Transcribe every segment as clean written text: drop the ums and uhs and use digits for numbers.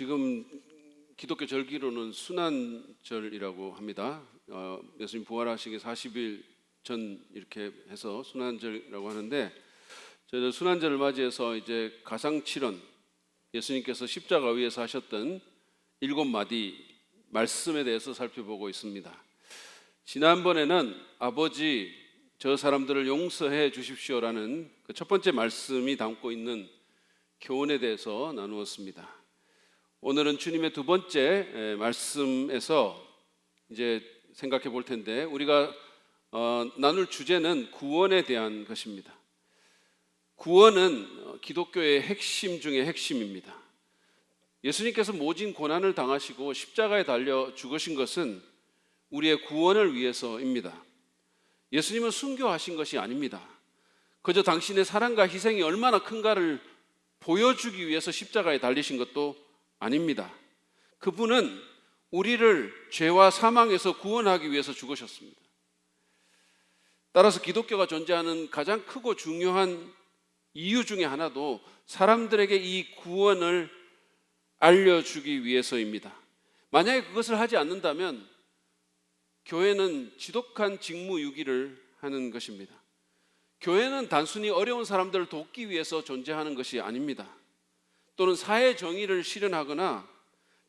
지금 기독교 절기로는 순환절이라고 합니다. 예수님 부활하시기 40일 전 이렇게 해서 순환절이라고 하는데, 저희들 순환절을 맞이해서 이제 가상칠언, 예수님께서 십자가 위에서 하셨던 7마디 말씀에 대해서 살펴보고 있습니다. 지난번에는 아버지 저 사람들을 용서해 주십시오라는 그 첫 번째 말씀이 담고 있는 교훈에 대해서 나누었습니다. 오늘은 주님의 두 번째 말씀에서 이제 생각해 볼 텐데, 우리가 나눌 주제는 구원에 대한 것입니다. 구원은 기독교의 핵심 중에 핵심입니다. 예수님께서 모진 고난을 당하시고 십자가에 달려 죽으신 것은 우리의 구원을 위해서입니다. 예수님은 순교하신 것이 아닙니다. 그저 당신의 사랑과 희생이 얼마나 큰가를 보여주기 위해서 십자가에 달리신 것도 아닙니다. 그분은 우리를 죄와 사망에서 구원하기 위해서 죽으셨습니다. 따라서 기독교가 존재하는 가장 크고 중요한 이유 중에 하나도 사람들에게 이 구원을 알려주기 위해서입니다. 만약에 그것을 하지 않는다면 교회는 지독한 직무유기를 하는 것입니다. 교회는 단순히 어려운 사람들을 돕기 위해서 존재하는 것이 아닙니다. 또는 사회 정의를 실현하거나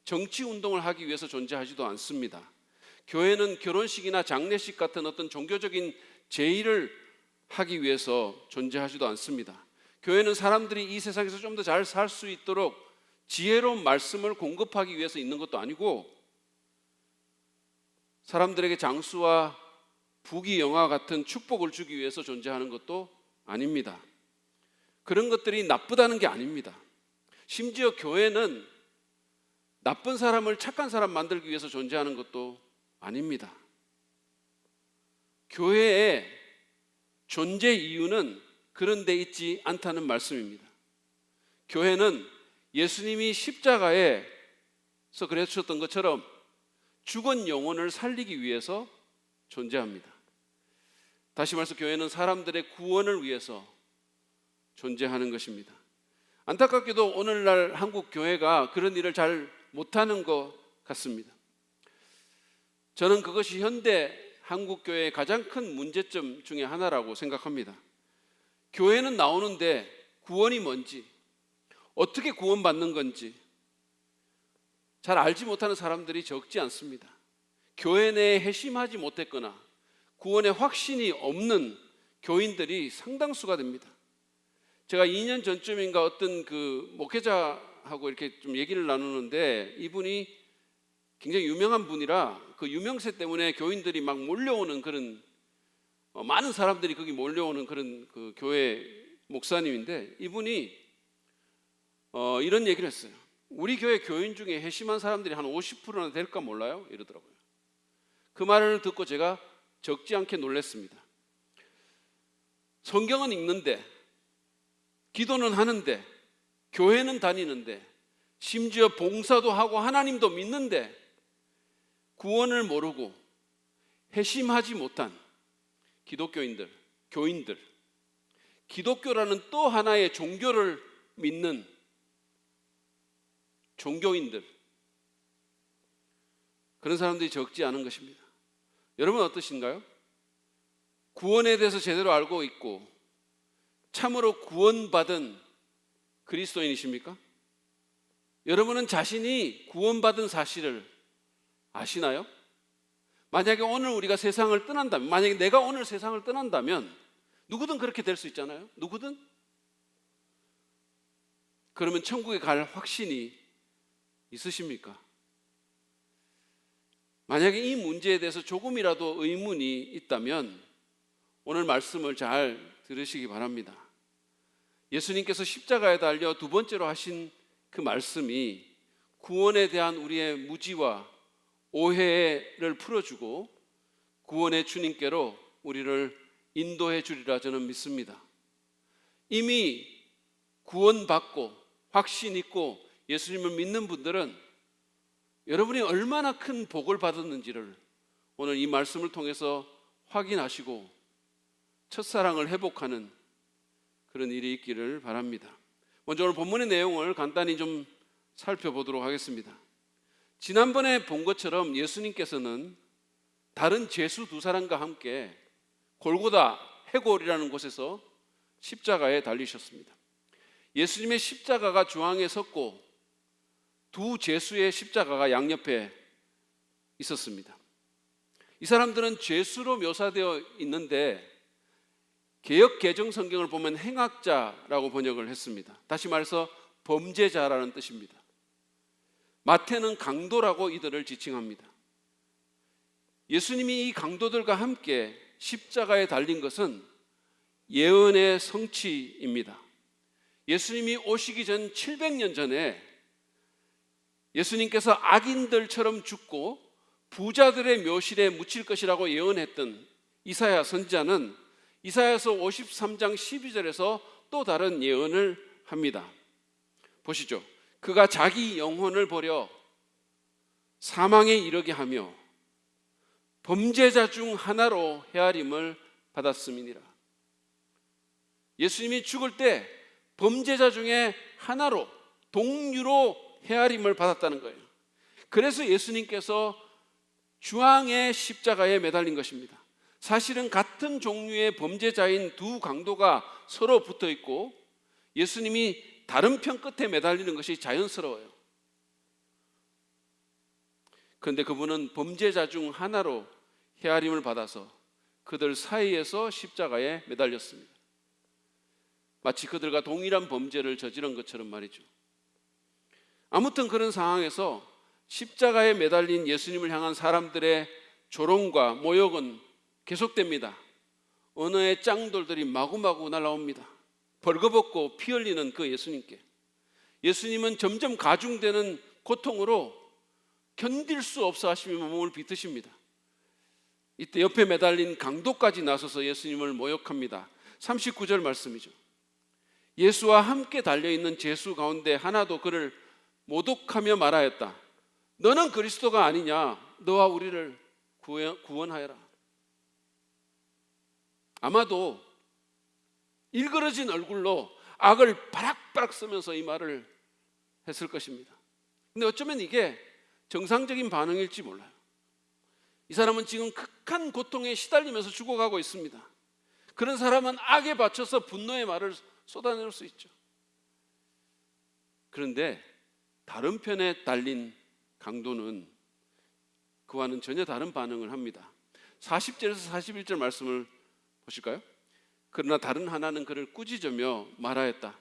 정치 운동을 하기 위해서 존재하지도 않습니다. 교회는 결혼식이나 장례식 같은 어떤 종교적인 제의를 하기 위해서 존재하지도 않습니다. 교회는 사람들이 이 세상에서 좀 더 잘 살 수 있도록 지혜로운 말씀을 공급하기 위해서 있는 것도 아니고, 사람들에게 장수와 부귀영화 같은 축복을 주기 위해서 존재하는 것도 아닙니다. 그런 것들이 나쁘다는 게 아닙니다. 심지어 교회는 나쁜 사람을 착한 사람 만들기 위해서 존재하는 것도 아닙니다. 교회의 존재 이유는 그런 데 있지 않다는 말씀입니다. 교회는 예수님이 십자가에서 그러셨던 것처럼 죽은 영혼을 살리기 위해서 존재합니다. 다시 말해서 교회는 사람들의 구원을 위해서 존재하는 것입니다. 안타깝게도 오늘날 한국 교회가 그런 일을 잘 못하는 것 같습니다. 저는 그것이 현대 한국 교회의 가장 큰 문제점 중에 하나라고 생각합니다. 교회는 나오는데 구원이 뭔지, 어떻게 구원받는 건지 잘 알지 못하는 사람들이 적지 않습니다. 교회 내에 회심하지 못했거나 구원에 확신이 없는 교인들이 상당수가 됩니다. 제가 2년 전쯤인가 어떤 그 목회자하고 이렇게 좀 얘기를 나누는데, 이분이 굉장히 유명한 분이라 그 유명세 때문에 교인들이 막 몰려오는 그런, 많은 사람들이 거기 몰려오는 그런 그 교회 목사님인데, 이분이 이런 얘기를 했어요. 우리 교회 교인 중에 회심한 사람들이 한 50%나 될까 몰라요? 이러더라고요. 그 말을 듣고 제가 적지 않게 놀랐습니다. 성경은 읽는데, 기도는 하는데, 교회는 다니는데, 심지어 봉사도 하고 하나님도 믿는데 구원을 모르고 회심하지 못한 기독교인들, 교인들, 기독교라는 또 하나의 종교를 믿는 종교인들, 그런 사람들이 적지 않은 것입니다. 여러분 어떠신가요? 구원에 대해서 제대로 알고 있고 참으로 구원받은 그리스도인이십니까? 여러분은 자신이 구원받은 사실을 아시나요? 만약에 오늘 우리가 세상을 떠난다면, 만약에 내가 오늘 세상을 떠난다면 누구든 그렇게 될 수 있잖아요. 누구든. 그러면 천국에 갈 확신이 있으십니까? 만약에 이 문제에 대해서 조금이라도 의문이 있다면 오늘 말씀을 잘 들으시기 바랍니다. 예수님께서 십자가에 달려 두 번째로 하신 그 말씀이 구원에 대한 우리의 무지와 오해를 풀어주고 구원의 주님께로 우리를 인도해 주리라 저는 믿습니다. 이미 구원받고 확신 있고 예수님을 믿는 분들은 여러분이 얼마나 큰 복을 받았는지를 오늘 이 말씀을 통해서 확인하시고 첫사랑을 회복하는 그런 일이 있기를 바랍니다. 먼저 오늘 본문의 내용을 간단히 좀 살펴보도록 하겠습니다. 지난번에 본 것처럼 예수님께서는 다른 죄수 두 사람과 함께 골고다 해골이라는 곳에서 십자가에 달리셨습니다. 예수님의 십자가가 중앙에 섰고 두 죄수의 십자가가 양옆에 있었습니다. 이 사람들은 죄수로 묘사되어 있는데 개역 개정 성경을 보면 행악자라고 번역을 했습니다. 다시 말해서 범죄자라는 뜻입니다. 마태는 강도라고 이들을 지칭합니다. 예수님이 이 강도들과 함께 십자가에 달린 것은 예언의 성취입니다. 예수님이 오시기 전 700년 전에 예수님께서 악인들처럼 죽고 부자들의 묘실에 묻힐 것이라고 예언했던 이사야 선지자는 이사야서 53장 12절에서 또 다른 예언을 합니다. 보시죠. 그가 자기 영혼을 버려 사망에 이르게 하며 범죄자 중 하나로 헤아림을 받았음이니라. 예수님이 죽을 때 범죄자 중에 하나로, 동류로 헤아림을 받았다는 거예요. 그래서 예수님께서 중앙의 십자가에 매달린 것입니다. 사실은 같은 종류의 범죄자인 두 강도가 서로 붙어 있고 예수님이 다른 편 끝에 매달리는 것이 자연스러워요. 그런데 그분은 범죄자 중 하나로 헤아림을 받아서 그들 사이에서 십자가에 매달렸습니다. 마치 그들과 동일한 범죄를 저지른 것처럼 말이죠. 아무튼 그런 상황에서 십자가에 매달린 예수님을 향한 사람들의 조롱과 모욕은 계속됩니다. 언어의 짱돌들이 마구마구 날아옵니다. 벌거벗고 피 흘리는 그 예수님께 예수님은 점점 가중되는 고통으로 견딜 수 없어 하시며 몸을 비트십니다. 이때 옆에 매달린 강도까지 나서서 예수님을 모욕합니다. 39절 말씀이죠. 예수와 함께 달려있는 죄수 가운데 하나도 그를 모독하며 말하였다. 너는 그리스도가 아니냐? 너와 우리를 구원하여라. 아마도 일그러진 얼굴로 악을 바락바락 쓰면서 이 말을 했을 것입니다. 근데 어쩌면 이게 정상적인 반응일지 몰라요. 이 사람은 지금 극한 고통에 시달리면서 죽어가고 있습니다. 그런 사람은 악에 받쳐서 분노의 말을 쏟아낼 수 있죠. 그런데 다른 편에 달린 강도는 그와는 전혀 다른 반응을 합니다. 40절에서 41절 말씀을 보실까요? 그러나 다른 하나는 그를 꾸짖으며 말하였다.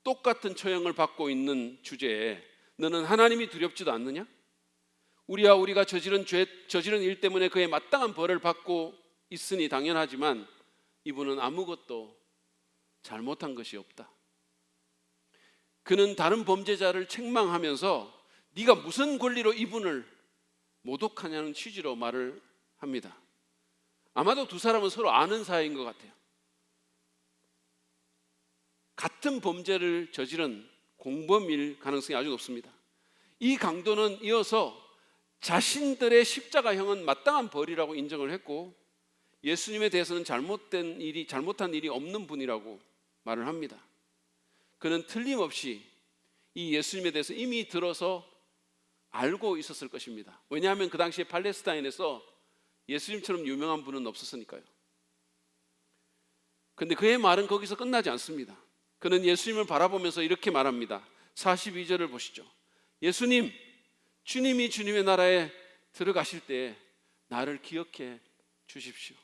똑같은 처형을 받고 있는 주제에 너는 하나님이 두렵지도 않느냐? 우리와 우리가 저지른 일 때문에 그의 마땅한 벌을 받고 있으니 당연하지만 이분은 아무것도 잘못한 것이 없다. 그는 다른 범죄자를 책망하면서 네가 무슨 권리로 이분을 모독하냐는 취지로 말을 합니다. 아마도 두 사람은 서로 아는 사이인 것 같아요. 같은 범죄를 저지른 공범일 가능성이 아주 높습니다. 이 강도는 이어서 자신들의 십자가형은 마땅한 벌이라고 인정을 했고 예수님에 대해서는 잘못한 일이 없는 분이라고 말을 합니다. 그는 틀림없이 이 예수님에 대해서 이미 들어서 알고 있었을 것입니다. 왜냐하면 그 당시에 팔레스타인에서 예수님처럼 유명한 분은 없었으니까요. 그런데 그의 말은 거기서 끝나지 않습니다. 그는 예수님을 바라보면서 이렇게 말합니다. 42절을 보시죠. 예수님, 주님이 주님의 나라에 들어가실 때 나를 기억해 주십시오.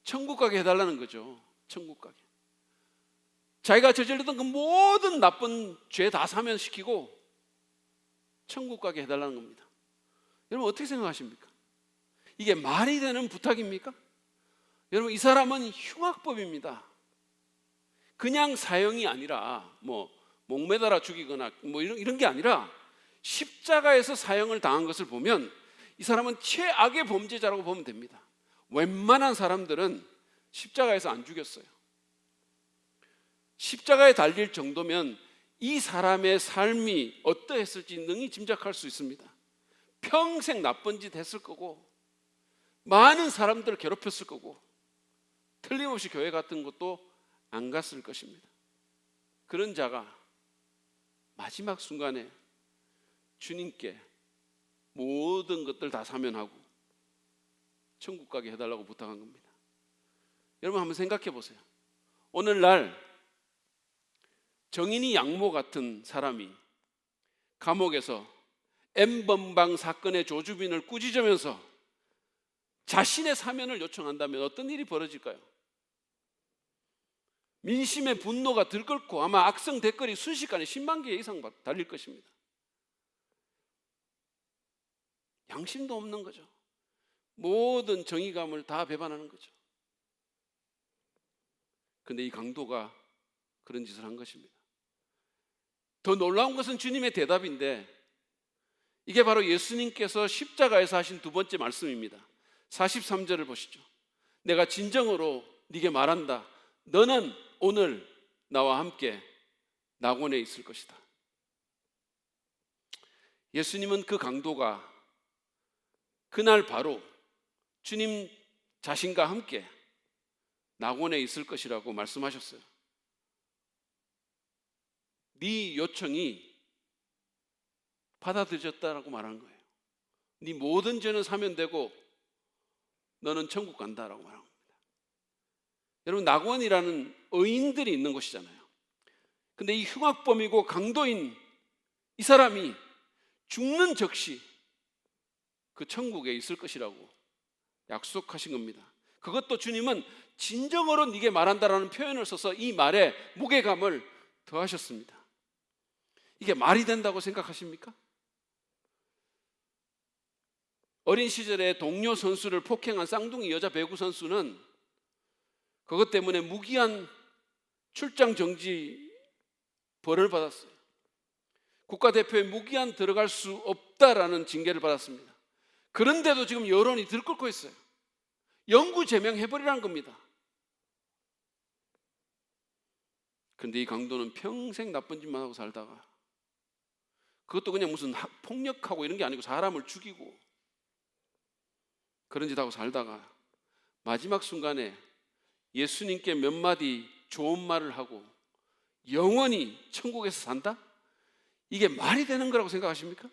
천국 가게 해달라는 거죠. 천국 가게. 자기가 저질렀던 그 모든 나쁜 죄 다 사면시키고 천국 가게 해달라는 겁니다. 여러분 어떻게 생각하십니까? 이게 말이 되는 부탁입니까? 여러분 이 사람은 흉악범입니다. 그냥 사형이 아니라 목매달아 죽이거나 이런 게 아니라 십자가에서 사형을 당한 것을 보면 이 사람은 최악의 범죄자라고 보면 됩니다. 웬만한 사람들은 십자가에서 안 죽였어요. 십자가에 달릴 정도면 이 사람의 삶이 어떠했을지 능히 짐작할 수 있습니다. 평생 나쁜 짓 했을 거고 많은 사람들을 괴롭혔을 거고 틀림없이 교회 같은 것도 안 갔을 것입니다. 그런 자가 마지막 순간에 주님께 모든 것들 다 사면하고 천국 가게 해달라고 부탁한 겁니다. 여러분 한번 생각해 보세요. 오늘날 정인이 양모 같은 사람이 감옥에서 N번방 사건의 조주빈을 꾸짖으면서 자신의 사면을 요청한다면 어떤 일이 벌어질까요? 민심의 분노가 들끓고 아마 악성 댓글이 순식간에 10만 개 이상 달릴 것입니다. 양심도 없는 거죠. 모든 정의감을 다 배반하는 거죠. 그런데 이 강도가 그런 짓을 한 것입니다. 더 놀라운 것은 주님의 대답인데 이게 바로 예수님께서 십자가에서 하신 두 번째 말씀입니다. 43절을 보시죠. 내가 진정으로 네게 말한다. 너는 오늘 나와 함께 낙원에 있을 것이다. 예수님은 그 강도가 그날 바로 주님 자신과 함께 낙원에 있을 것이라고 말씀하셨어요. 네 요청이 받아들여졌다라고 말하는 거예요. 네 모든 죄는 사면되고 너는 천국 간다라고 말하는 겁니다. 여러분, 낙원이라는 의인들이 있는 곳이잖아요. 근데 이 흉악범이고 강도인 이 사람이 죽는 즉시 그 천국에 있을 것이라고 약속하신 겁니다. 그것도 주님은 진정으로 네게 말한다라는 표현을 써서 이 말에 무게감을 더하셨습니다. 이게 말이 된다고 생각하십니까? 어린 시절에 동료 선수를 폭행한 쌍둥이 여자 배구 선수는 그것 때문에 무기한 출장 정지 벌을 받았어요. 국가대표에 무기한 들어갈 수 없다라는 징계를 받았습니다. 그런데도 지금 여론이 들끓고 있어요. 영구 제명해버리라는 겁니다. 그런데 이 강도는 평생 나쁜 짓만 하고 살다가, 그것도 그냥 무슨 폭력하고 이런 게 아니고 사람을 죽이고 그런 짓 하고 살다가 마지막 순간에 예수님께 몇 마디 좋은 말을 하고 영원히 천국에서 산다? 이게 말이 되는 거라고 생각하십니까?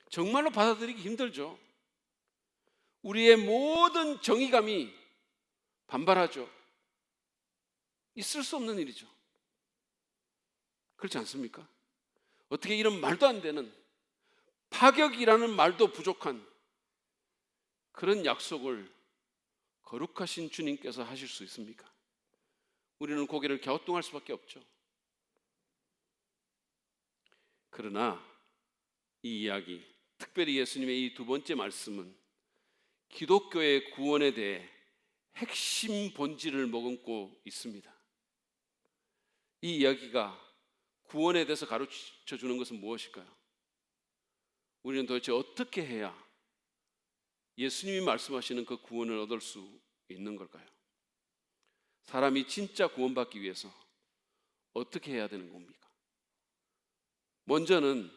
정말로 받아들이기 힘들죠. 우리의 모든 정의감이 반발하죠. 있을 수 없는 일이죠. 그렇지 않습니까? 어떻게 이런 말도 안 되는, 파격이라는 말도 부족한 그런 약속을 거룩하신 주님께서 하실 수 있습니까? 우리는 고개를 갸우뚱할 수밖에 없죠. 그러나 이 이야기, 특별히 예수님의 이 두 번째 말씀은 기독교의 구원에 대해 핵심 본질을 머금고 있습니다. 이 이야기가 구원에 대해서 가르쳐 주는 것은 무엇일까요? 우리는 도대체 어떻게 해야 예수님이 말씀하시는 그 구원을 얻을 수 있는 걸까요? 사람이 진짜 구원받기 위해서 어떻게 해야 되는 겁니까? 먼저는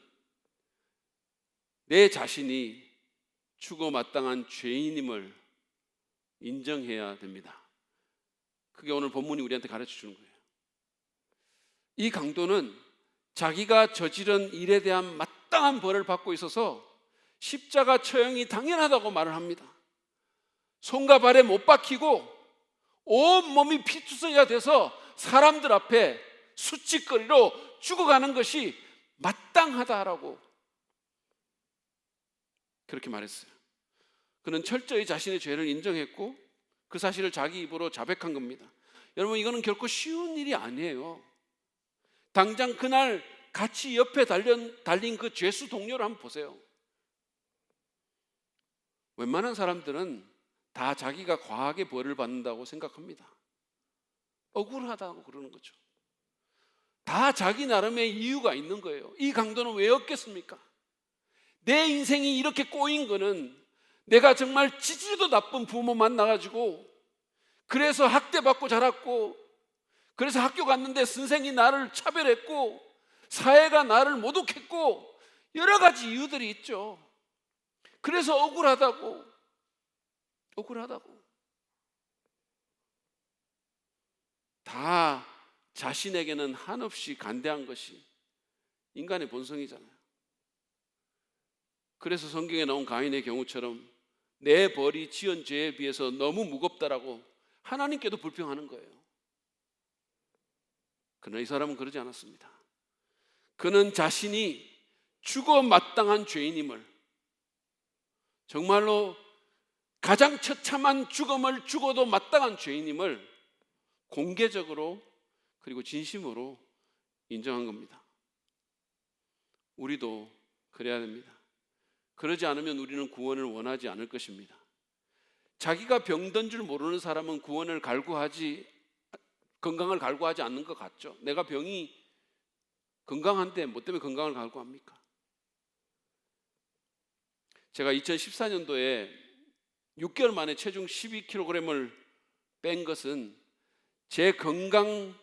내 자신이 죽어 마땅한 죄인임을 인정해야 됩니다. 그게 오늘 본문이 우리한테 가르쳐 주는 거예요. 이 강도는 자기가 저지른 일에 대한 마땅한 벌을 받고 있어서 십자가 처형이 당연하다고 말을 합니다. 손과 발에 못 박히고 온몸이 피투성이가 돼서 사람들 앞에 수치거리로 죽어가는 것이 마땅하다라고 그렇게 말했어요. 그는 철저히 자신의 죄를 인정했고 그 사실을 자기 입으로 자백한 겁니다. 여러분, 이거는 결코 쉬운 일이 아니에요. 당장 그날 같이 옆에 달린 그 죄수 동료를 한번 보세요. 웬만한 사람들은 다 자기가 과하게 벌을 받는다고 생각합니다. 억울하다고 그러는 거죠. 다 자기 나름의 이유가 있는 거예요. 이 강도는 왜 얻겠습니까? 내 인생이 이렇게 꼬인 거는 내가 정말 지지리도 나쁜 부모 만나가지고 그래서 학대받고 자랐고, 그래서 학교 갔는데 선생이 나를 차별했고 사회가 나를 모독했고 여러 가지 이유들이 있죠. 그래서 억울하다고. 다 자신에게는 한없이 간대한 것이 인간의 본성이잖아요. 그래서 성경에 나온 가인의 경우처럼 내 벌이 지은 죄에 비해서 너무 무겁다라고 하나님께도 불평하는 거예요. 그러나 이 사람은 그러지 않았습니다. 그는 자신이 죽어 마땅한 죄인임을, 정말로 가장 처참한 죽음을 죽어도 마땅한 죄인임을 공개적으로 그리고 진심으로 인정한 겁니다. 우리도 그래야 됩니다. 그러지 않으면 우리는 구원을 원하지 않을 것입니다. 자기가 병든 줄 모르는 사람은 건강을 갈구하지 않는 것 같죠. 내가 병이 건강한데 뭐 때문에 건강을 갈구합니까? 제가 2014년도에 6개월 만에 체중 12kg을 뺀 것은 제 건강에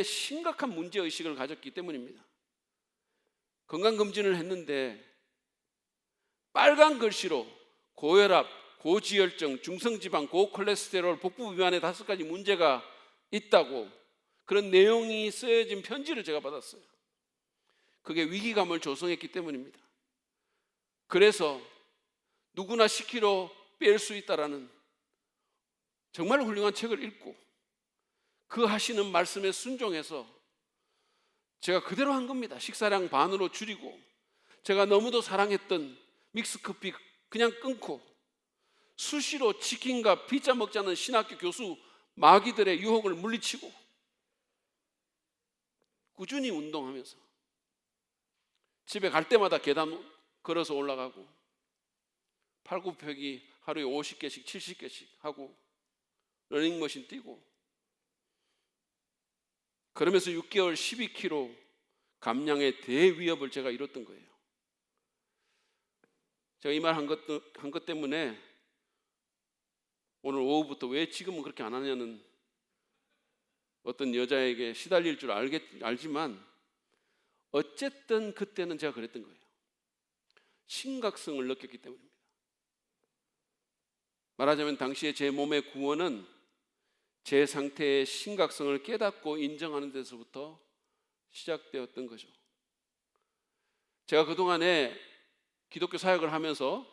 심각한 문제의식을 가졌기 때문입니다. 건강검진을 했는데 빨간 글씨로 고혈압, 고지혈증, 중성지방, 고콜레스테롤, 복부 비만에 5가지 문제가 있다고 그런 내용이 쓰여진 편지를 제가 받았어요. 그게 위기감을 조성했기 때문입니다. 그래서 누구나 10kg 뺄 수 있다라는 정말 훌륭한 책을 읽고 그 하시는 말씀에 순종해서 제가 그대로 한 겁니다. 식사량 반으로 줄이고 제가 너무도 사랑했던 믹스커피 그냥 끊고 수시로 치킨과 피자 먹자는 신학교 교수 마귀들의 유혹을 물리치고 꾸준히 운동하면서 집에 갈 때마다 계단 걸어서 올라가고 팔굽혀펴기 하루에 50개씩 70개씩 하고 러닝머신 뛰고 그러면서 6개월 12kg 감량의 대위협을 제가 이뤘던 거예요. 제가 이 말 한 것 때문에 오늘 오후부터 왜 지금은 그렇게 안 하냐는 어떤 여자에게 시달릴 줄 알지만 어쨌든 그때는 제가 그랬던 거예요. 심각성을 느꼈기 때문입니다. 말하자면 당시에 제 몸의 구원은 제 상태의 심각성을 깨닫고 인정하는 데서부터 시작되었던 거죠. 제가 그동안에 기독교 사역을 하면서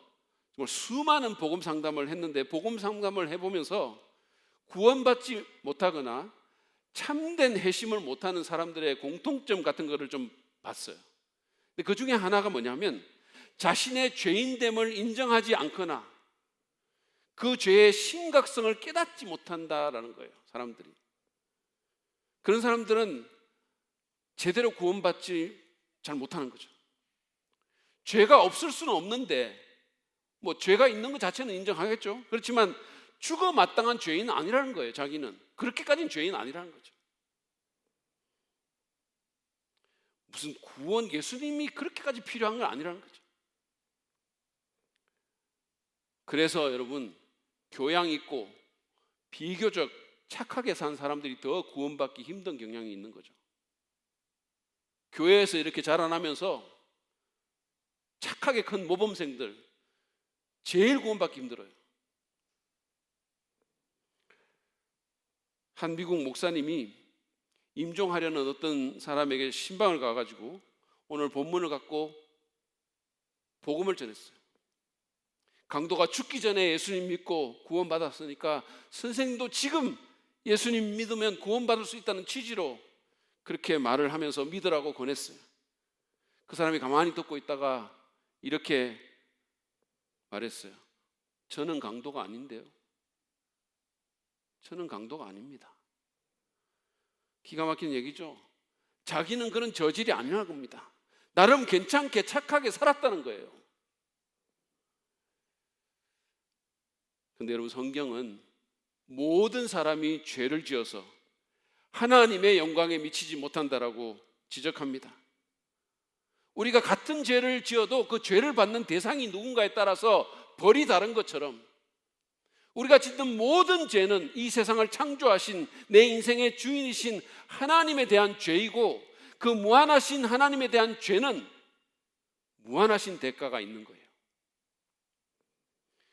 정말 수많은 복음 상담을 했는데 복음 상담을 해보면서 구원받지 못하거나 참된 회심을 못하는 사람들의 공통점 같은 거를 좀 봤어요. 근데 그 중에 하나가 뭐냐면 자신의 죄인됨을 인정하지 않거나 그 죄의 심각성을 깨닫지 못한다라는 거예요. 사람들이. 그런 사람들은 제대로 구원받지 잘 못하는 거죠. 죄가 없을 수는 없는데 뭐 죄가 있는 것 자체는 인정하겠죠. 그렇지만 죽어 마땅한 죄인은 아니라는 거예요. 자기는 그렇게까지는 죄인 아니라는 거죠. 무슨 구원, 예수님이 그렇게까지 필요한 건 아니라는 거죠. 그래서 여러분 교양 있고 비교적 착하게 산 사람들이 더 구원받기 힘든 경향이 있는 거죠. 교회에서 이렇게 자라나면서 착하게 큰 모범생들 제일 구원받기 힘들어요. 한 미국 목사님이 임종하려는 어떤 사람에게 신방을 가가지고 오늘 본문을 갖고 복음을 전했어요. 강도가 죽기 전에 예수님 믿고 구원받았으니까 선생님도 지금 예수님 믿으면 구원받을 수 있다는 취지로 그렇게 말을 하면서 믿으라고 권했어요. 그 사람이 가만히 듣고 있다가 이렇게 말했어요. 저는 강도가 아닌데요. 저는 강도가 아닙니다. 기가 막힌 얘기죠. 자기는 그런 저질이 아니라는 겁니다. 나름 괜찮게 착하게 살았다는 거예요. 그런데 여러분 성경은 모든 사람이 죄를 지어서 하나님의 영광에 미치지 못한다라고 지적합니다. 우리가 같은 죄를 지어도 그 죄를 받는 대상이 누군가에 따라서 벌이 다른 것처럼 우리가 짓는 모든 죄는 이 세상을 창조하신 내 인생의 주인이신 하나님에 대한 죄이고 그 무한하신 하나님에 대한 죄는 무한하신 대가가 있는 거예요.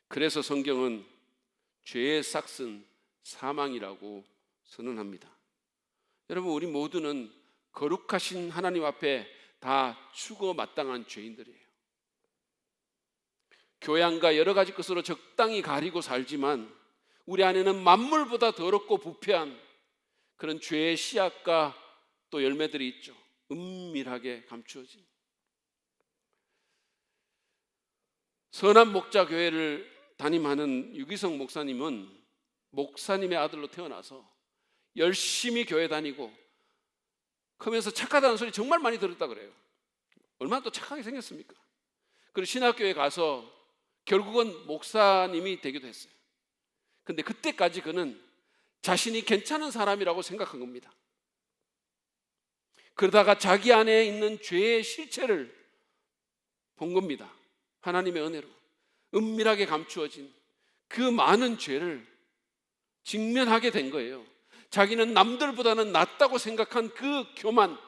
그래서 성경은 죄의 삭은 사망이라고 선언합니다. 여러분 우리 모두는 거룩하신 하나님 앞에 다 추고 마땅한 죄인들이에요. 교양과 여러 가지 것으로 적당히 가리고 살지만 우리 안에는 만물보다 더럽고 부패한 그런 죄의 씨앗과 또 열매들이 있죠. 은밀하게 감추어진. 선한 목자 교회를 담임하는 유기성 목사님은 목사님의 아들로 태어나서 열심히 교회 다니고 크면서 착하다는 소리 정말 많이 들었다 그래요. 얼마나 또 착하게 생겼습니까? 그리고 신학교에 가서 결국은 목사님이 되기도 했어요. 근데 그때까지 그는 자신이 괜찮은 사람이라고 생각한 겁니다. 그러다가 자기 안에 있는 죄의 실체를 본 겁니다. 하나님의 은혜로 은밀하게 감추어진 그 많은 죄를 직면하게 된 거예요. 자기는 남들보다는 낫다고 생각한 그 교만,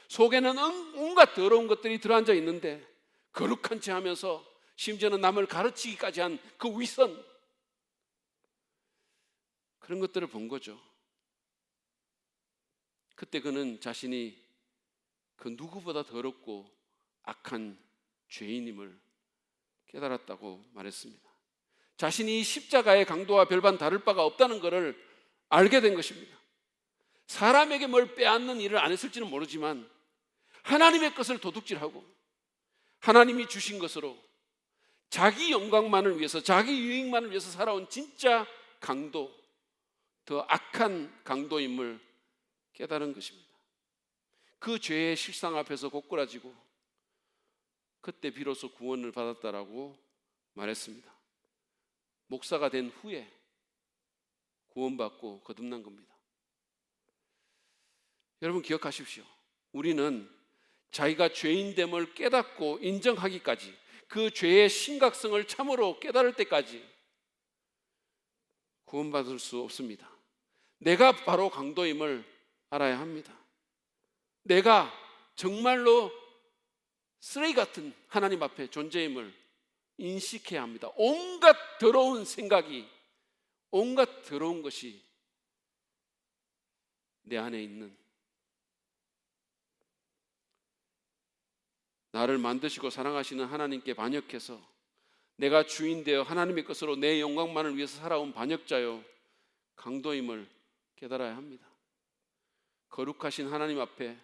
속에는 온갖 더러운 것들이 들어앉아 있는데 거룩한 체 하면서 심지어는 남을 가르치기까지 한 그 위선, 그런 것들을 본 거죠. 그때 그는 자신이 그 누구보다 더럽고 악한 죄인임을 깨달았다고 말했습니다. 자신이 십자가의 강도와 별반 다를 바가 없다는 것을 알게 된 것입니다. 사람에게 뭘 빼앗는 일을 안 했을지는 모르지만 하나님의 것을 도둑질하고 하나님이 주신 것으로 자기 영광만을 위해서, 자기 유익만을 위해서 살아온 진짜 강도, 더 악한 강도임을 깨달은 것입니다. 그 죄의 실상 앞에서 고꾸라지고 그때 비로소 구원을 받았다라고 말했습니다. 목사가 된 후에 구원받고 거듭난 겁니다. 여러분 기억하십시오. 우리는 자기가 죄인됨을 깨닫고 인정하기까지, 그 죄의 심각성을 참으로 깨달을 때까지 구원받을 수 없습니다. 내가 바로 강도임을 알아야 합니다. 내가 정말로 쓰레기 같은 하나님 앞에 존재임을 인식해야 합니다. 온갖 더러운 생각이, 온갖 더러운 것이 내 안에 있는, 나를 만드시고 사랑하시는 하나님께 반역해서 내가 주인 되어 하나님의 것으로 내 영광만을 위해서 살아온 반역자요 강도임을 깨달아야 합니다. 거룩하신 하나님 앞에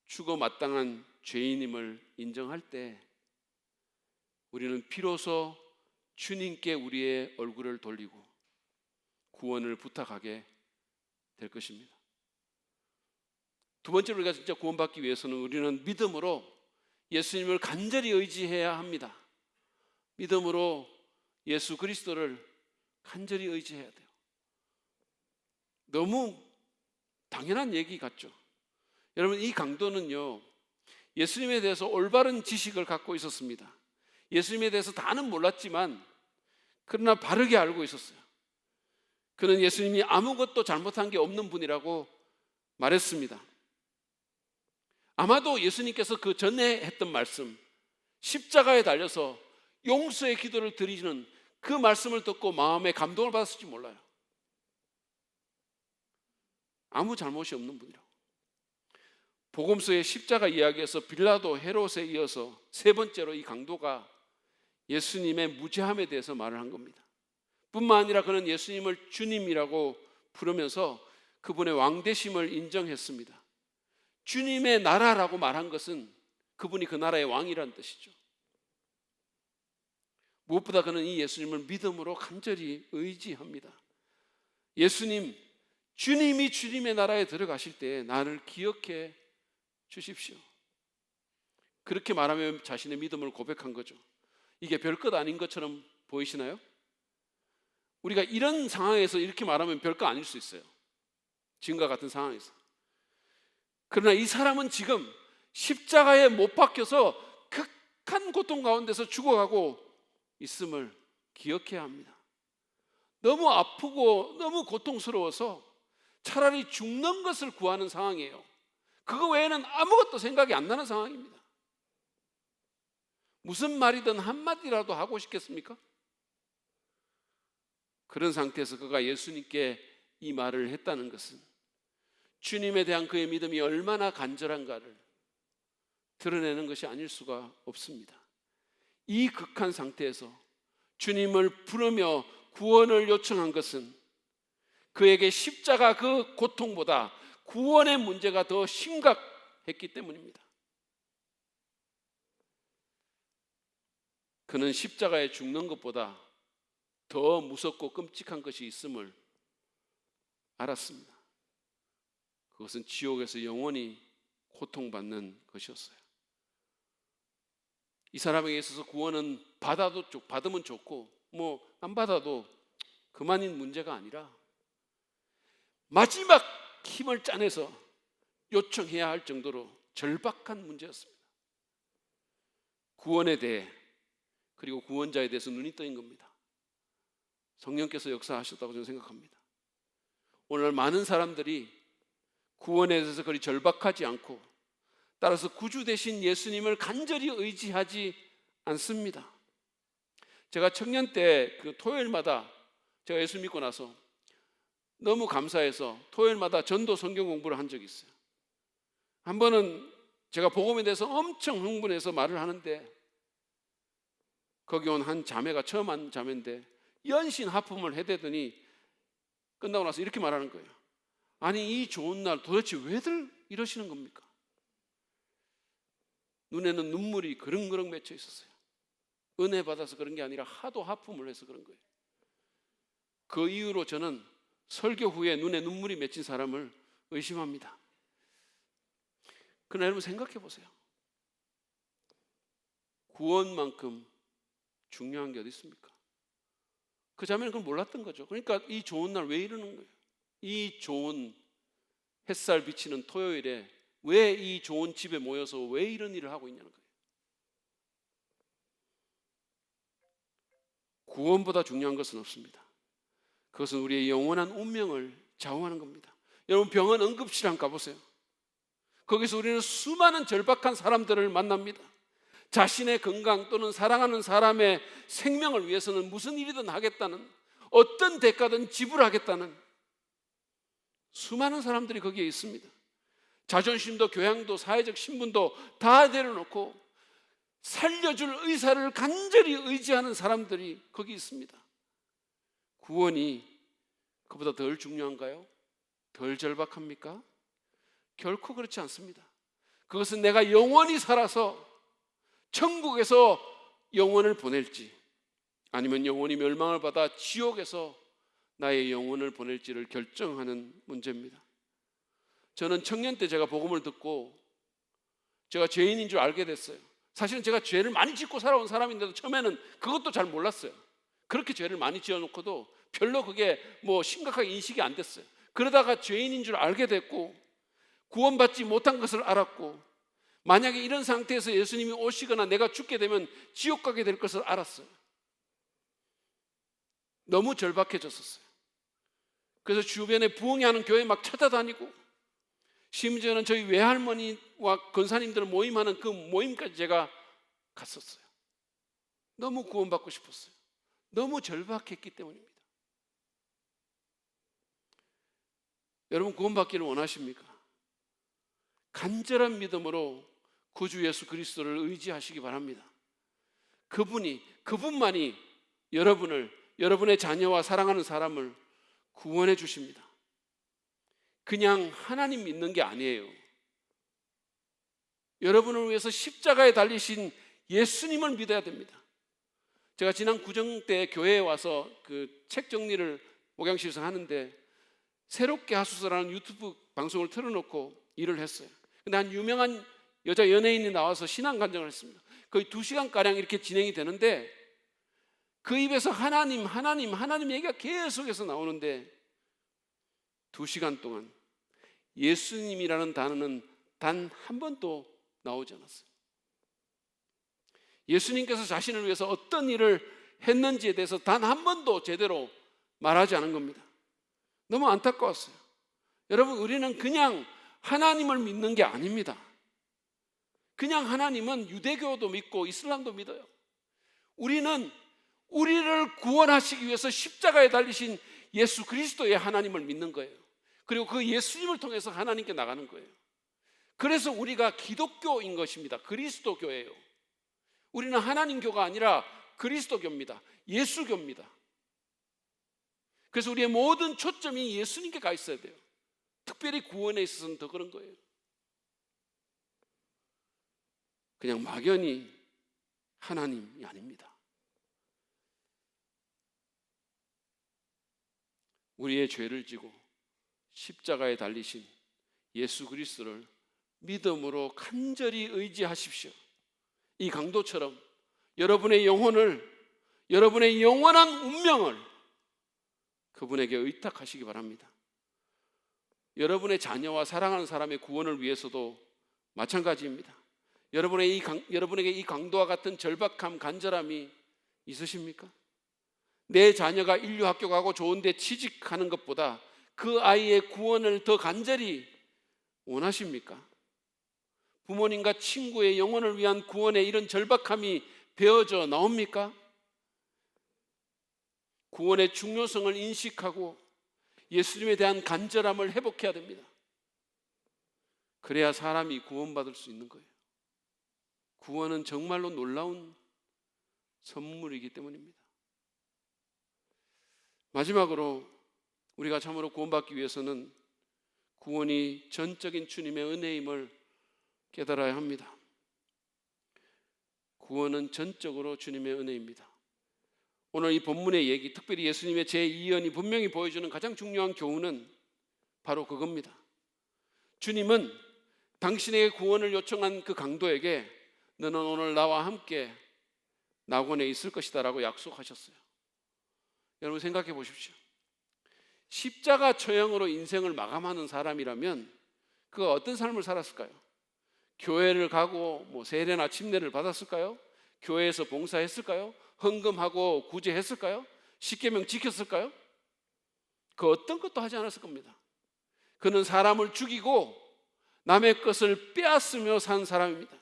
추고 마땅한 죄인임을 인정할 때 우리는 비로소 주님께 우리의 얼굴을 돌리고 구원을 부탁하게 될 것입니다. 두 번째로 우리가 진짜 구원받기 위해서는 우리는 믿음으로 예수님을 간절히 의지해야 합니다. 믿음으로 예수 그리스도를 간절히 의지해야 돼요. 너무 당연한 얘기 같죠? 여러분, 이 강도는요, 예수님에 대해서 올바른 지식을 갖고 있었습니다. 예수님에 대해서 다는 몰랐지만 그러나 바르게 알고 있었어요. 그는 예수님이 아무것도 잘못한 게 없는 분이라고 말했습니다. 아마도 예수님께서 그 전에 했던 말씀, 십자가에 달려서 용서의 기도를 드리는 그 말씀을 듣고 마음에 감동을 받았을지 몰라요. 아무 잘못이 없는 분이라고. 복음서의 십자가 이야기에서 빌라도, 헤롯에 이어서 세 번째로 이 강도가 예수님의 무죄함에 대해서 말을 한 겁니다. 뿐만 아니라 그는 예수님을 주님이라고 부르면서 그분의 왕되심을 인정했습니다. 주님의 나라라고 말한 것은 그분이 그 나라의 왕이라는 뜻이죠. 무엇보다 그는 이 예수님을 믿음으로 간절히 의지합니다. 예수님, 주님이 주님의 나라에 들어가실 때 나를 기억해 주십시오. 그렇게 말하며 자신의 믿음을 고백한 거죠. 이게 별것 아닌 것처럼 보이시나요? 우리가 이런 상황에서 이렇게 말하면 별거 아닐 수 있어요. 지금과 같은 상황에서. 그러나 이 사람은 지금 십자가에 못 박혀서 극한 고통 가운데서 죽어가고 있음을 기억해야 합니다. 너무 아프고 너무 고통스러워서 차라리 죽는 것을 구하는 상황이에요. 그거 외에는 아무것도 생각이 안 나는 상황입니다. 무슨 말이든 한마디라도 하고 싶겠습니까? 그런 상태에서 그가 예수님께 이 말을 했다는 것은 주님에 대한 그의 믿음이 얼마나 간절한가를 드러내는 것이 아닐 수가 없습니다. 이 극한 상태에서 주님을 부르며 구원을 요청한 것은 그에게 십자가 그 고통보다 구원의 문제가 더 심각했기 때문입니다. 그는 십자가에 죽는 것보다 더 무섭고 끔찍한 것이 있음을 알았습니다. 그것은 지옥에서 영원히 고통받는 것이었어요. 이 사람에게 있어서 구원은 받으면 좋고 안 받아도 그만인 문제가 아니라 마지막 힘을 짜내서 요청해야 할 정도로 절박한 문제였습니다. 구원에 대해 그리고 구원자에 대해서 눈이 떠인 겁니다. 성령께서 역사하셨다고 저는 생각합니다. 오늘 많은 사람들이 구원에 대해서 그리 절박하지 않고 따라서 구주 되신 예수님을 간절히 의지하지 않습니다. 제가 청년 때 그 토요일마다 제가 예수 믿고 나서 너무 감사해서 토요일마다 전도 성경 공부를 한 적이 있어요. 한 번은 제가 복음에 대해서 엄청 흥분해서 말을 하는데 거기 온 한 자매가 처음 한 자매인데 연신 하품을 해대더니 끝나고 나서 이렇게 말하는 거예요. 아니 이 좋은 날 도대체 왜들 이러시는 겁니까? 눈에는 눈물이 그릉그릉 맺혀 있었어요. 은혜 받아서 그런 게 아니라 하도 하품을 해서 그런 거예요. 그 이후로 저는 설교 후에 눈에 눈물이 맺힌 사람을 의심합니다. 그러나 여러분 생각해 보세요. 구원만큼 중요한 게 어디 있습니까? 그 자매는 그걸 몰랐던 거죠. 그러니까 이 좋은 날 왜 이러는 거예요? 이 좋은 햇살 비치는 토요일에 왜 이 좋은 집에 모여서 왜 이런 일을 하고 있냐는 거예요. 구원보다 중요한 것은 없습니다. 그것은 우리의 영원한 운명을 좌우하는 겁니다. 여러분 병원 응급실 한번 가보세요. 거기서 우리는 수많은 절박한 사람들을 만납니다. 자신의 건강 또는 사랑하는 사람의 생명을 위해서는 무슨 일이든 하겠다는, 어떤 대가든 지불하겠다는 수많은 사람들이 거기에 있습니다. 자존심도 교양도 사회적 신분도 다 내려놓고 살려줄 의사를 간절히 의지하는 사람들이 거기 있습니다. 구원이 그보다 덜 중요한가요? 덜 절박합니까? 결코 그렇지 않습니다. 그것은 내가 영원히 살아서 천국에서 영혼을 보낼지 아니면 영혼이 멸망을 받아 지옥에서 나의 영혼을 보낼지를 결정하는 문제입니다. 저는 청년 때 제가 복음을 듣고 제가 죄인인 줄 알게 됐어요. 사실은 제가 죄를 많이 짓고 살아온 사람인데도 처음에는 그것도 잘 몰랐어요. 그렇게 죄를 많이 지어놓고도 별로 그게 심각하게 인식이 안 됐어요. 그러다가 죄인인 줄 알게 됐고 구원받지 못한 것을 알았고 만약에 이런 상태에서 예수님이 오시거나 내가 죽게 되면 지옥 가게 될 것을 알았어요. 너무 절박해졌었어요. 그래서 주변에 부흥회하는 교회 막 찾아다니고 심지어는 저희 외할머니와 권사님들 모임하는 그 모임까지 제가 갔었어요. 너무 구원받고 싶었어요. 너무 절박했기 때문입니다. 여러분 구원받기를 원하십니까? 간절한 믿음으로 구주 예수 그리스도를 의지하시기 바랍니다. 그분만이 여러분의 자녀와 사랑하는 사람을 구원해 주십니다. 그냥 하나님 믿는 게 아니에요. 여러분을 위해서 십자가에 달리신 예수님을 믿어야 됩니다. 제가 지난 구정 때 교회에 와서 그 책 정리를 목양실에서 하는데 새롭게 하소서라는 유튜브 방송을 틀어놓고 일을 했어요. 근데 한 유명한 여자 연예인이 나와서 신앙 간증을 했습니다. 거의 2시간가량 이렇게 진행이 되는데 그 입에서 하나님 얘기가 계속해서 나오는데 2시간 동안 예수님이라는 단어는 단 한 번도 나오지 않았어요. 예수님께서 자신을 위해서 어떤 일을 했는지에 대해서 단 한 번도 제대로 말하지 않은 겁니다. 너무 안타까웠어요. 여러분 우리는 그냥 하나님을 믿는 게 아닙니다. 그냥 하나님은 유대교도 믿고 이슬람도 믿어요. 우리는 우리를 구원하시기 위해서 십자가에 달리신 예수 그리스도의 하나님을 믿는 거예요. 그리고 그 예수님을 통해서 하나님께 나가는 거예요. 그래서 우리가 기독교인 것입니다. 그리스도교예요. 우리는 하나님교가 아니라 그리스도교입니다. 예수교입니다. 그래서 우리의 모든 초점이 예수님께 가 있어야 돼요. 특별히 구원에 있어서는 더 그런 거예요. 그냥 막연히 하나님이 아닙니다. 우리의 죄를 지고 십자가에 달리신 예수 그리스도를 믿음으로 간절히 의지하십시오. 이 강도처럼 여러분의 영혼을, 여러분의 영원한 운명을 그분에게 의탁하시기 바랍니다. 여러분의 자녀와 사랑하는 사람의 구원을 위해서도 마찬가지입니다. 여러분에게 이 강도와 같은 절박함, 간절함이 있으십니까? 내 자녀가 인류 학교 가고 좋은 데 취직하는 것보다 그 아이의 구원을 더 간절히 원하십니까? 부모님과 친구의 영혼을 위한 구원에 이런 절박함이 배어져 나옵니까? 구원의 중요성을 인식하고 예수님에 대한 간절함을 회복해야 됩니다. 그래야 사람이 구원받을 수 있는 거예요. 구원은 정말로 놀라운 선물이기 때문입니다. 마지막으로 우리가 참으로 구원받기 위해서는 구원이 전적인 주님의 은혜임을 깨달아야 합니다. 구원은 전적으로 주님의 은혜입니다. 오늘 이 본문의 얘기, 특별히 예수님의 제2연이 분명히 보여주는 가장 중요한 교훈은 바로 그겁니다. 주님은 당신에게 구원을 요청한 그 강도에게 너는 오늘 나와 함께 낙원에 있을 것이다 라고 약속하셨어요. 여러분 생각해 보십시오. 십자가 처형으로 인생을 마감하는 사람이라면 그가 어떤 삶을 살았을까요? 교회를 가고 세례나 침례를 받았을까요? 교회에서 봉사했을까요? 헌금하고 구제했을까요? 십계명 지켰을까요? 그 어떤 것도 하지 않았을 겁니다. 그는 사람을 죽이고 남의 것을 빼앗으며 산 사람입니다.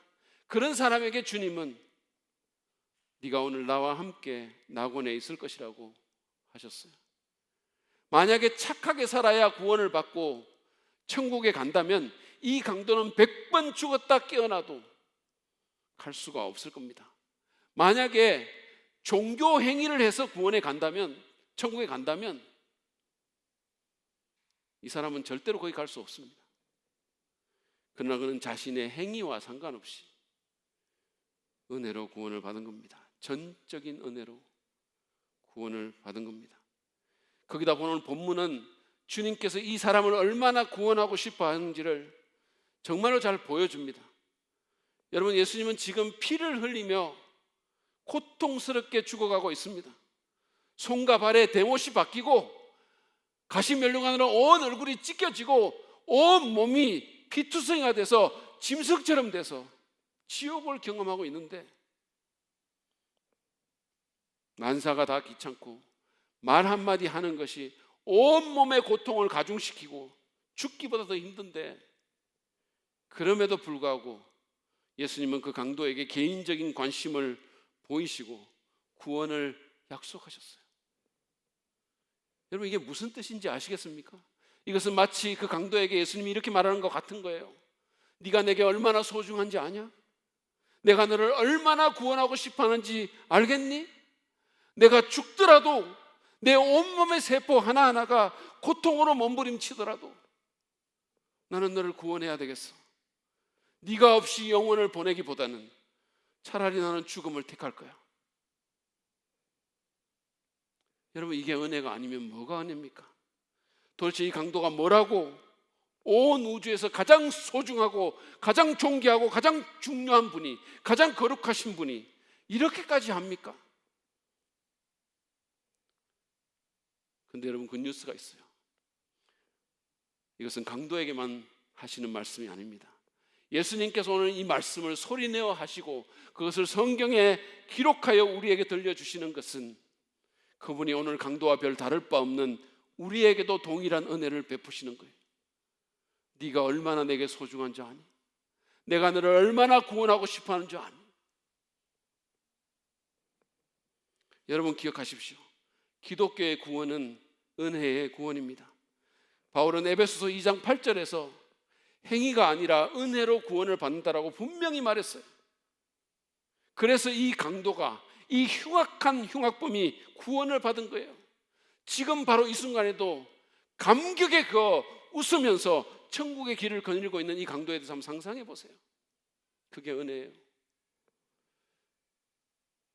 그런 사람에게 주님은 네가 오늘 나와 함께 낙원에 있을 것이라고 하셨어요. 만약에 착하게 살아야 구원을 받고 천국에 간다면 이 강도는 100번 죽었다 깨어나도 갈 수가 없을 겁니다. 만약에 종교 행위를 해서 구원에 간다면, 천국에 간다면 이 사람은 절대로 거기 갈 수 없습니다. 그러나 그는 자신의 행위와 상관없이 은혜로 구원을 받은 겁니다. 전적인 은혜로 구원을 받은 겁니다. 거기다 보는 본문은 주님께서 이 사람을 얼마나 구원하고 싶어 하는지를 정말로 잘 보여줍니다. 여러분, 예수님은 지금 피를 흘리며 고통스럽게 죽어가고 있습니다. 손과 발에 대못이 박히고 가시면류관으로 온 얼굴이 찢겨지고 온 몸이 피투성이가 돼서 짐승처럼 돼서 지옥을 경험하고 있는데 만사가 다 귀찮고 말 한마디 하는 것이 온몸의 고통을 가중시키고 죽기보다 더 힘든데 그럼에도 불구하고 예수님은 그 강도에게 개인적인 관심을 보이시고 구원을 약속하셨어요. 여러분, 이게 무슨 뜻인지 아시겠습니까? 이것은 마치 그 강도에게 예수님이 이렇게 말하는 것 같은 거예요. 네가 내게 얼마나 소중한지 아냐? 내가 너를 얼마나 구원하고 싶어 하는지 알겠니? 내가 죽더라도 내 온몸의 세포 하나하나가 고통으로 몸부림치더라도 나는 너를 구원해야 되겠어. 네가 없이 영혼을 보내기보다는 차라리 나는 죽음을 택할 거야. 여러분, 이게 은혜가 아니면 뭐가 은혜입니까? 도대체 이 강도가 뭐라고 온 우주에서 가장 소중하고 가장 존귀하고 가장 중요한 분이, 가장 거룩하신 분이 이렇게까지 합니까? 근데 여러분, 그 뉴스가 있어요. 이것은 강도에게만 하시는 말씀이 아닙니다. 예수님께서 오늘 이 말씀을 소리내어 하시고 그것을 성경에 기록하여 우리에게 들려주시는 것은 그분이 오늘 강도와 별 다를 바 없는 우리에게도 동일한 은혜를 베푸시는 거예요. 네가 얼마나 내게 소중한 줄 아니? 내가 너를 얼마나 구원하고 싶어 하는 줄 아니? 여러분 기억하십시오. 기독교의 구원은 은혜의 구원입니다. 바울은 에베소서 2장 8절에서 행위가 아니라 은혜로 구원을 받는다라고 분명히 말했어요. 그래서 이 강도가, 이 흉악한 흉악범이 구원을 받은 거예요. 지금 바로 이 순간에도 감격에 웃으면서 천국의 길을 거닐고 있는 이 강도에 대해서 한번 상상해 보세요. 그게 은혜예요.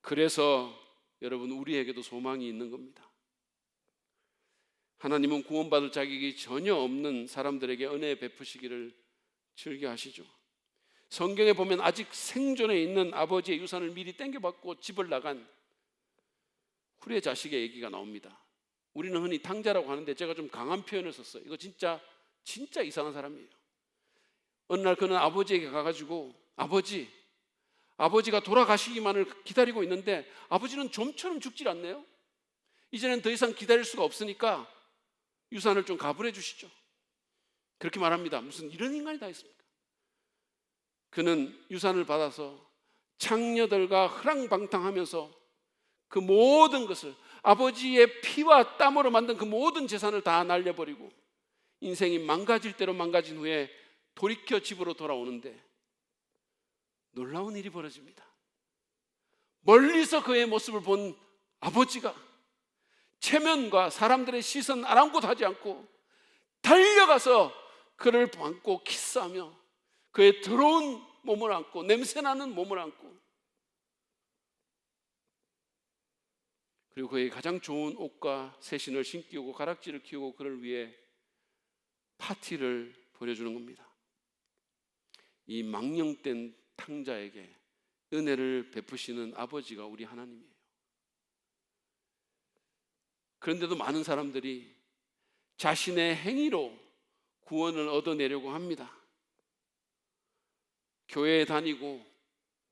그래서 여러분, 우리에게도 소망이 있는 겁니다. 하나님은 구원받을 자격이 전혀 없는 사람들에게 은혜 베푸시기를 즐겨하시죠. 성경에 보면 아직 생존해 있는 아버지의 유산을 미리 땡겨받고 집을 나간 후레 자식의 얘기가 나옵니다. 우리는 흔히 탕자라고 하는데 제가 좀 강한 표현을 썼어요. 이거 진짜 이상한 사람이에요. 어느 날 그는 아버지에게 가가지고 아버지가 돌아가시기만을 기다리고 있는데 아버지는 좀처럼 죽질 않네요. 이제는 더 이상 기다릴 수가 없으니까 유산을 좀 가불해 주시죠. 그렇게 말합니다. 무슨 이런 인간이 다 있습니까? 그는 유산을 받아서 창녀들과 허랑방탕하면서 그 모든 것을, 아버지의 피와 땀으로 만든 그 모든 재산을 다 날려버리고 인생이 망가질 대로 망가진 후에 돌이켜 집으로 돌아오는데 놀라운 일이 벌어집니다. 멀리서 그의 모습을 본 아버지가 체면과 사람들의 시선 아랑곳하지 않고 달려가서 그를 안고 키스하며 그의 더러운 몸을 안고, 냄새나는 몸을 안고, 그리고 그의 가장 좋은 옷과 새신을 신기고 가락지를 키우고 그를 위해 파티를 벌여주는 겁니다. 이 망령된 탕자에게 은혜를 베푸시는 아버지가 우리 하나님이에요. 그런데도 많은 사람들이 자신의 행위로 구원을 얻어내려고 합니다. 교회에 다니고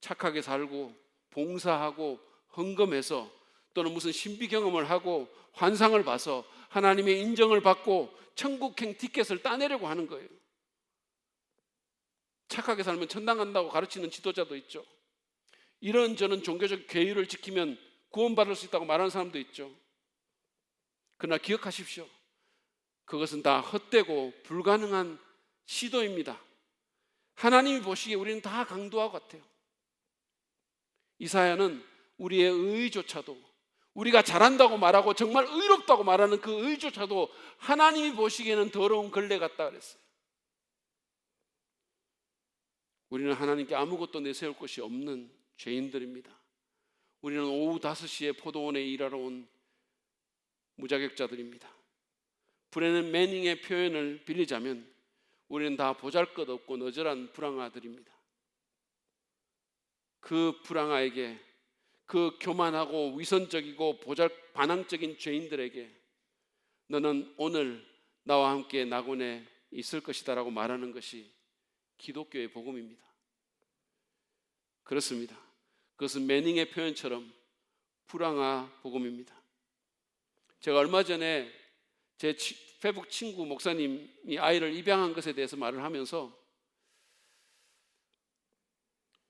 착하게 살고 봉사하고 헌금해서 또는 무슨 신비 경험을 하고 환상을 봐서 하나님의 인정을 받고 천국행 티켓을 따내려고 하는 거예요. 착하게 살면 천당 간다고 가르치는 지도자도 있죠. 이런저런 종교적 계율을 지키면 구원받을 수 있다고 말하는 사람도 있죠. 그러나 기억하십시오. 그것은 다 헛되고 불가능한 시도입니다. 하나님이 보시기에 우리는 다 강도와 같아요. 이사야는 우리의 의조차도, 우리가 잘한다고 말하고 정말 의롭다고 말하는 그 의조차도 하나님이 보시기에는 더러운 걸레 같다 그랬어요. 우리는 하나님께 아무것도 내세울 것이 없는 죄인들입니다. 우리는 오후 5시에 포도원에 일하러 온 무자격자들입니다. 브레넌 매닝의 표현을 빌리자면 우리는 다 보잘것없고 너절한 불황아들입니다. 그 불황아에게, 그 교만하고 위선적이고 반항적인 죄인들에게 너는 오늘 나와 함께 낙원에 있을 것이다 라고 말하는 것이 기독교의 복음입니다. 그렇습니다. 그것은 매닝의 표현처럼 불황아 복음입니다. 제가 얼마 전에 제 페북 친구 목사님이 아이를 입양한 것에 대해서 말을 하면서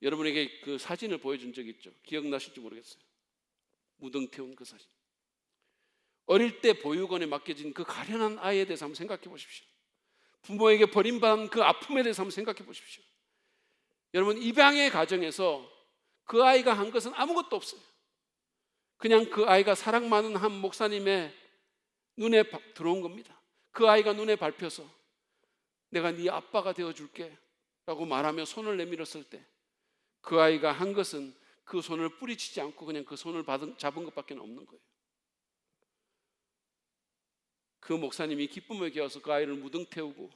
여러분에게 그 사진을 보여준 적이 있죠. 기억나실지 모르겠어요. 무등 태운 그 사진. 어릴 때 보육원에 맡겨진 그 가련한 아이에 대해서 한번 생각해 보십시오. 부모에게 버림받은 그 아픔에 대해서 한번 생각해 보십시오. 여러분, 입양의 과정에서 그 아이가 한 것은 아무것도 없어요. 그냥 그 아이가 사랑 많은 한 목사님의 눈에 들어온 겁니다. 그 아이가 눈에 밟혀서 내가 네 아빠가 되어줄게 라고 말하며 손을 내밀었을 때 그 아이가 한 것은 그 손을 뿌리치지 않고 그냥 그 손을 잡은 것밖에 없는 거예요. 그 목사님이 기쁨을 겨워서 그 아이를 무등 태우고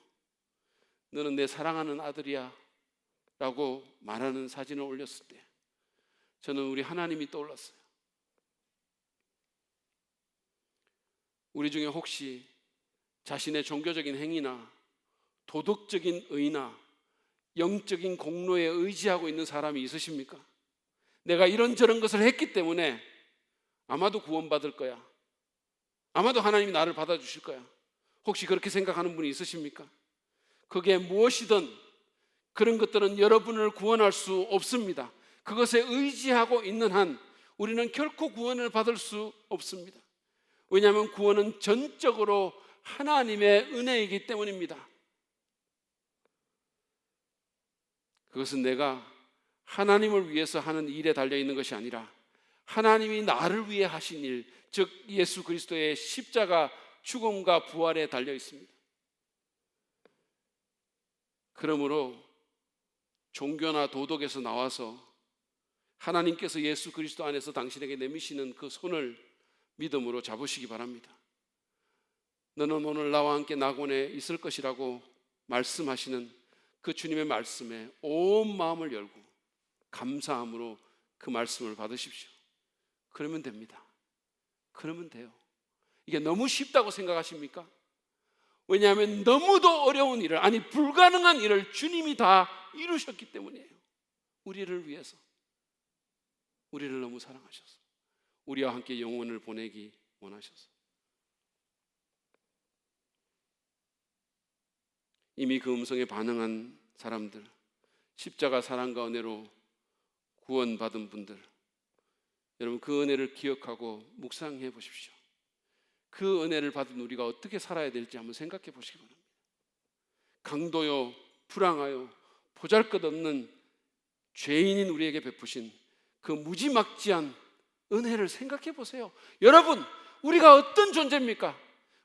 너는 내 사랑하는 아들이야 라고 말하는 사진을 올렸을 때 저는 우리 하나님이 떠올랐어요. 우리 중에 혹시 자신의 종교적인 행위나 도덕적인 의나 영적인 공로에 의지하고 있는 사람이 있으십니까? 내가 이런저런 것을 했기 때문에 아마도 구원받을 거야, 아마도 하나님이 나를 받아주실 거야, 혹시 그렇게 생각하는 분이 있으십니까? 그게 무엇이든 그런 것들은 여러분을 구원할 수 없습니다. 그것에 의지하고 있는 한 우리는 결코 구원을 받을 수 없습니다. 왜냐하면 구원은 전적으로 하나님의 은혜이기 때문입니다. 그것은 내가 하나님을 위해서 하는 일에 달려있는 것이 아니라 하나님이 나를 위해 하신 일, 즉 예수 그리스도의 십자가 죽음과 부활에 달려 있습니다. 그러므로 종교나 도덕에서 나와서 하나님께서 예수 그리스도 안에서 당신에게 내미시는 그 손을 믿음으로 잡으시기 바랍니다. 너는 오늘 나와 함께 낙원에 있을 것이라고 말씀하시는 그 주님의 말씀에 온 마음을 열고 감사함으로 그 말씀을 받으십시오. 그러면 됩니다. 그러면 돼요. 이게 너무 쉽다고 생각하십니까? 왜냐하면 너무도 어려운 일을, 아니 불가능한 일을 주님이 다 이루셨기 때문이에요. 우리를 위해서, 우리를 너무 사랑하셔서, 우리와 함께 영혼을 보내기 원하셔서. 이미 그 음성에 반응한 사람들, 십자가 사랑과 은혜로 구원받은 분들, 여러분 그 은혜를 기억하고 묵상해 보십시오. 그 은혜를 받은 우리가 어떻게 살아야 될지 한번 생각해 보시기 바랍니다. 강도요, 불황하여 보잘것없는 죄인인 우리에게 베푸신 그 무지막지한 은혜를 생각해 보세요. 여러분, 우리가 어떤 존재입니까?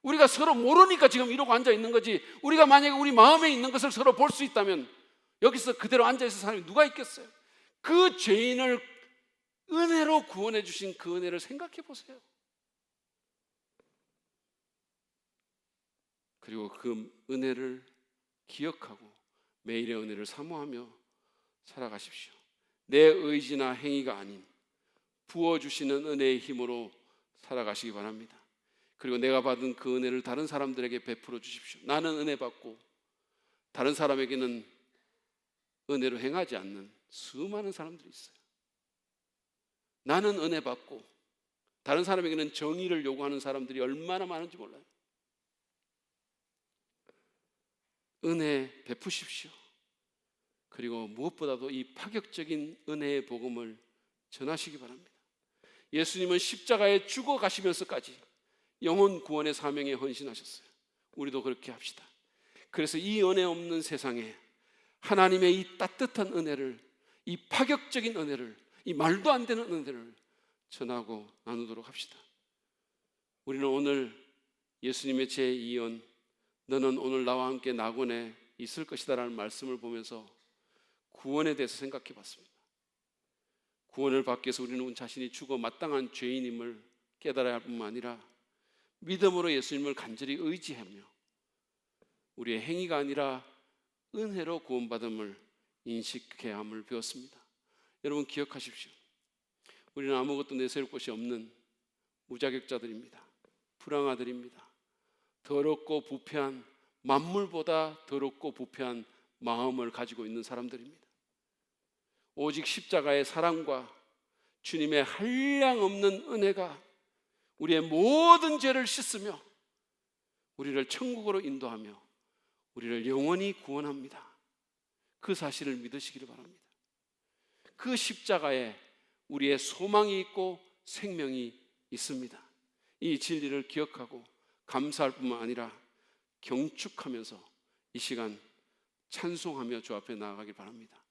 우리가 서로 모르니까 지금 이러고 앉아 있는 거지, 우리가 만약에 우리 마음에 있는 것을 서로 볼 수 있다면 여기서 그대로 앉아 있을 사람이 누가 있겠어요? 그 죄인을 은혜로 구원해 주신 그 은혜를 생각해 보세요. 그리고 그 은혜를 기억하고 매일의 은혜를 사모하며 살아가십시오. 내 의지나 행위가 아닌 부어주시는 은혜의 힘으로 살아가시기 바랍니다. 그리고 내가 받은 그 은혜를 다른 사람들에게 베풀어 주십시오. 나는 은혜 받고 다른 사람에게는 은혜로 행하지 않는 수많은 사람들이 있어요. 나는 은혜 받고 다른 사람에게는 정의를 요구하는 사람들이 얼마나 많은지 몰라요. 은혜 베푸십시오. 그리고 무엇보다도 이 파격적인 은혜의 복음을 전하시기 바랍니다. 예수님은 십자가에 죽어 가시면서까지 영혼 구원의 사명에 헌신하셨어요. 우리도 그렇게 합시다. 그래서 이 은혜 없는 세상에 하나님의 이 따뜻한 은혜를, 이 파격적인 은혜를, 이 말도 안 되는 은혜를 전하고 나누도록 합시다. 우리는 오늘 예수님의 제2연 너는 오늘 나와 함께 낙원에 있을 것이다 라는 말씀을 보면서 구원에 대해서 생각해 봤습니다. 구원을 받기 위해서 우리는 자신이 죽어 마땅한 죄인임을 깨달아야 할 뿐만 아니라 믿음으로 예수님을 간절히 의지하며 우리의 행위가 아니라 은혜로 구원받음을 인식해야 함을 배웠습니다. 여러분 기억하십시오. 우리는 아무것도 내세울 것이 없는 무자격자들입니다. 불황아들입니다. 더럽고 부패한, 만물보다 더럽고 부패한 마음을 가지고 있는 사람들입니다. 오직 십자가의 사랑과 주님의 한량없는 은혜가 우리의 모든 죄를 씻으며 우리를 천국으로 인도하며 우리를 영원히 구원합니다. 그 사실을 믿으시기를 바랍니다. 그 십자가에 우리의 소망이 있고 생명이 있습니다. 이 진리를 기억하고 감사할 뿐만 아니라 경축하면서 이 시간 찬송하며 주 앞에 나아가길 바랍니다.